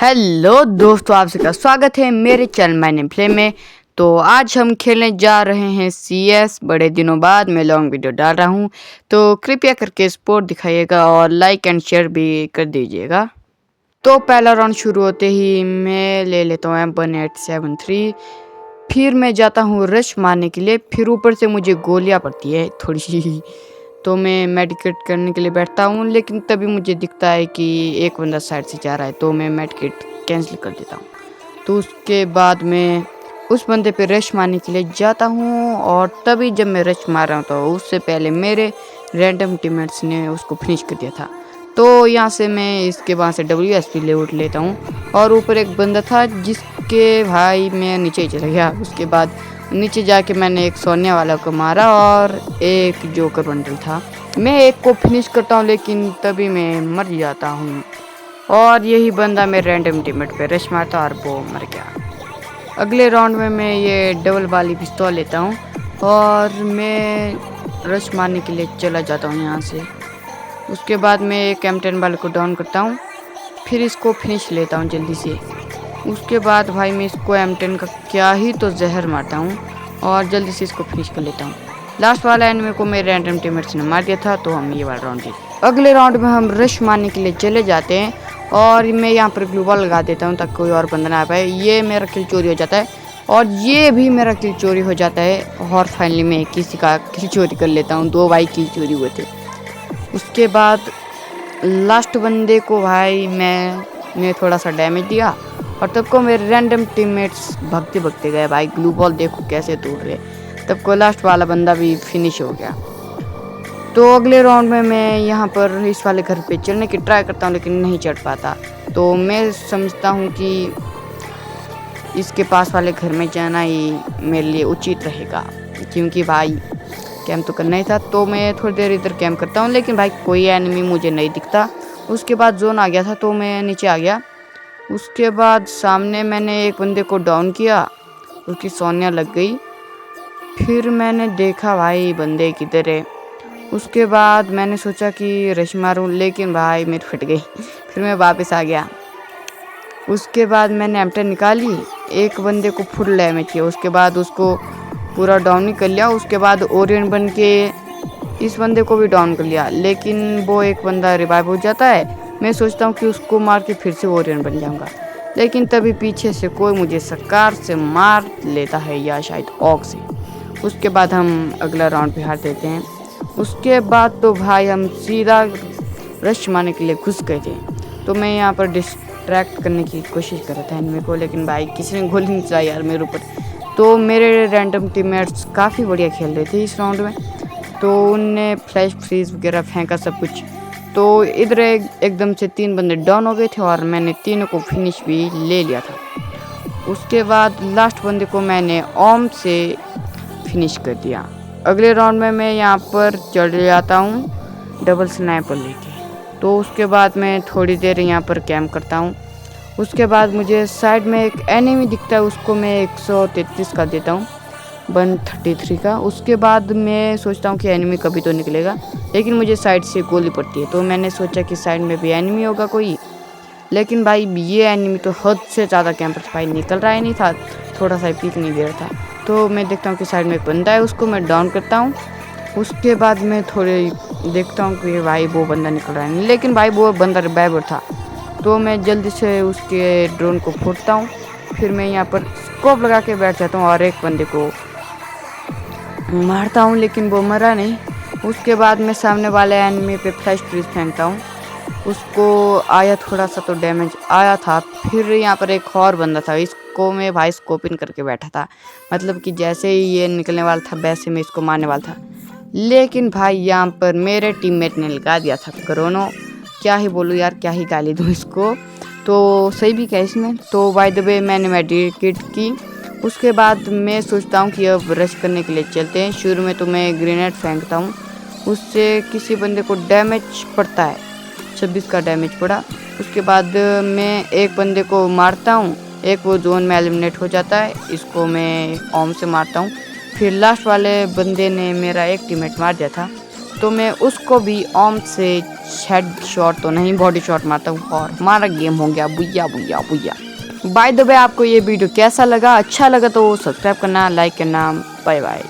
Hello दोस्तों, आप सबका स्वागत है मेरे चैनल माय नेम प्ले में। तो आज हम खेलने जा रहे हैं CS। बड़े दिनों बाद मैं लॉन्ग वीडियो डाल रहा हूं, तो कृपया करके सपोर्ट दिखाइएगा और लाइक एंड शेयर भी कर दीजिएगा। तो पहला राउंड शुरू होते ही मैं ले लेता हूँ M1873। फिर मैं जाता हूँ रश मारने के लिए। फिर ऊपर से मुझे गोलियाँ पड़ती है थोड़ी सी, तो मैं मेडिकेट करने के लिए बैठता हूँ, लेकिन तभी मुझे दिखता है कि एक बंदा साइड से जा रहा है, तो मैं मेडिकेट कैंसिल कर देता हूँ। तो उसके बाद मैं उस बंदे पे रश मारने के लिए जाता हूँ, और तभी जब मैं रश मार रहा हूँ तो उससे पहले मेरे रैंडम टीममेट्स ने उसको फिनिश कर दिया था। तो यहाँ से मैं इसके वहाँ से WSP ले उठ लेता हूँ, और ऊपर एक बंदा था जिसके भाई मैं नीचे ही चला गया। उसके बाद नीचे जाके मैंने एक सोनिया वाला को मारा और एक जोकर बंडल था। मैं एक को फिनिश करता हूँ, लेकिन तभी मैं मर जाता हूँ, और यही बंदा मेरे रैंडम टीममेट पे रश मारता और वो मर गया। अगले राउंड में मैं ये डबल वाली पिस्तौल लेता हूँ और मैं रश मारने के लिए चला जाता हूँ यहाँ से। उसके बाद मैं एक M10 वाले को डाउन करता हूँ, फिर इसको फिनिश लेता हूँ जल्दी से। उसके बाद भाई मैं इसको M10 का क्या ही तो जहर मारता हूँ और जल्दी से इसको फिनिश कर लेता हूँ। लास्ट वाला एनिमी को मेरे रैंडम टीममेट्स ने मार दिया था, तो हम ये वाला राउंड जीते। अगले राउंड में हम रश मारने के लिए चले जाते हैं, और मैं यहाँ पर ग्लू वॉल लगा देता हूँ ताकि कोई और बंदा ना आ पाए। ये मेरा किल चोरी हो जाता है, और ये भी मेरा किल चोरी हो जाता है, और फाइनली मैं किसी का किल चोरी कर लेता हूँ। 2 भाई किल चोरी हुए थे। उसके बाद लास्ट बंदे को भाई मैंने थोड़ा सा डैमेज दिया, और तब को मेरे रैंडम टीममेट्स भागते भागते गए। भाई ग्लू बॉल देखो कैसे टूट रहे। तब को लास्ट वाला बंदा भी फिनिश हो गया। तो अगले राउंड में मैं यहाँ पर इस वाले घर पे चढ़ने की ट्राई करता हूँ, लेकिन नहीं चढ़ पाता। तो मैं समझता हूँ कि इसके पास वाले घर में जाना ही मेरे लिए उचित रहेगा, क्योंकि भाई कैंप तो करना ही था। तो मैं थोड़ी देर इधर कैंप करता हूँ, लेकिन भाई कोई एनिमी मुझे नहीं दिखता। उसके बाद जोन आ गया था, तो मैं नीचे आ गया। उसके बाद सामने मैंने एक बंदे को डाउन किया, उसकी सोनिया लग गई। फिर मैंने देखा भाई बंदे किधर है। उसके बाद मैंने सोचा कि रश मारूं, लेकिन भाई मेरी फट गई। फिर मैं वापस आ गया। उसके बाद मैंने M10 निकाली, एक बंदे को फुल डैमेज किया। उसके बाद उसको पूरा डाउन ही कर लिया। उसके बाद ओरियन बन के इस बंदे को भी डाउन कर लिया, लेकिन वो एक बंदा रिवाइव हो जाता है। मैं सोचता हूँ कि उसको मार के फिर से ओरियन बन जाऊँगा, लेकिन तभी पीछे से कोई मुझे सकार से मार लेता है, या शायद ऑक से। उसके बाद हम अगला राउंड पे हार देते हैं। उसके बाद तो भाई हम सीधा रश मारने के लिए घुस गए थे। तो मैं यहाँ पर डिस्ट्रैक्ट करने की कोशिश कर रहा था एनिमी को, लेकिन भाई किसी ने गोली नहीं चलाई यार मेरे ऊपर। तो मेरे रैंडम टीममेट्स काफ़ी बढ़िया खेल रहे थे इस राउंड में, तो उनने फ्लैश फ्रीज वगैरह फेंका सब कुछ। तो इधर एकदम से 3 बंदे डाउन हो गए थे, और मैंने तीनों को फिनिश भी ले लिया था। उसके बाद लास्ट बंदे को मैंने ओम से फिनिश कर दिया। अगले राउंड में मैं यहाँ पर चढ़ जाता हूँ डबल स्नाइपर लेके। तो उसके बाद मैं थोड़ी देर यहाँ पर कैंप करता हूँ। उसके बाद मुझे साइड में एक एनिमी दिखता है, उसको मैं 133 का देता हूँ, 133 का। उसके बाद मैं सोचता हूँ कि एनिमी कभी तो निकलेगा, लेकिन मुझे साइड से गोली पड़ती है। तो मैंने सोचा कि साइड में भी एनिमी होगा कोई, लेकिन भाई ये एनिमी तो हद से ज़्यादा कैंपर भाई निकल रहा ही नहीं था, थोड़ा सा पीक नहीं दे रहा था। तो मैं देखता हूँ कि साइड में एक बंदा है, उसको मैं डाउन करता हूँ। उसके बाद मैं थोड़े देखता हूँ कि भाई वो बंदा निकल रहा है, लेकिन भाई वो बंदा रिवाइवर था। तो मैं जल्दी से उसके ड्रोन को फोड़ता हूँ। फिर मैं यहाँ पर स्कोप लगा के बैठ जाता हूँ और एक बंदे को मारता हूँ, लेकिन वो मरा नहीं। उसके बाद मैं सामने वाले एनिमी पे फ्लैश फ्रीज फेंकता हूँ, उसको आया थोड़ा सा तो डैमेज आया था। फिर यहाँ पर एक और बंदा था, इसको मैं भाई स्कोपिंग करके बैठा था, मतलब कि जैसे ही ये निकलने वाला था वैसे मैं इसको मारने वाला था, लेकिन भाई यहाँ पर मेरे टीममेट ने लगा दिया था क्रोनो। क्या ही बोलूँ यार, क्या ही गाली दूँ इसको। तो सही भी क्या इसने। तो बाय द वे मैंने मेडिकेट की। उसके बाद मैं सोचता हूँ कि अब रश करने के लिए चलते हैं। शुरू में तो मैं ग्रेनेड फेंकता हूँ, उससे किसी बंदे को डैमेज पड़ता है, 26 का डैमेज पड़ा। उसके बाद मैं एक बंदे को मारता हूँ, एक वो जोन में एलिमिनेट हो जाता है, इसको मैं ओम से मारता हूँ। फिर लास्ट वाले बंदे ने मेरा एक टीममेट मार दिया था। तो मैं उसको भी ओम से हेड शॉट तो नहीं बॉडी शॉट मारता हूँ और हमारा गेम हो गया बुया बुया बुया। बाय द वे आपको ये वीडियो कैसा लगा, अच्छा लगा तो सब्सक्राइब करना, लाइक करना। Bye bye.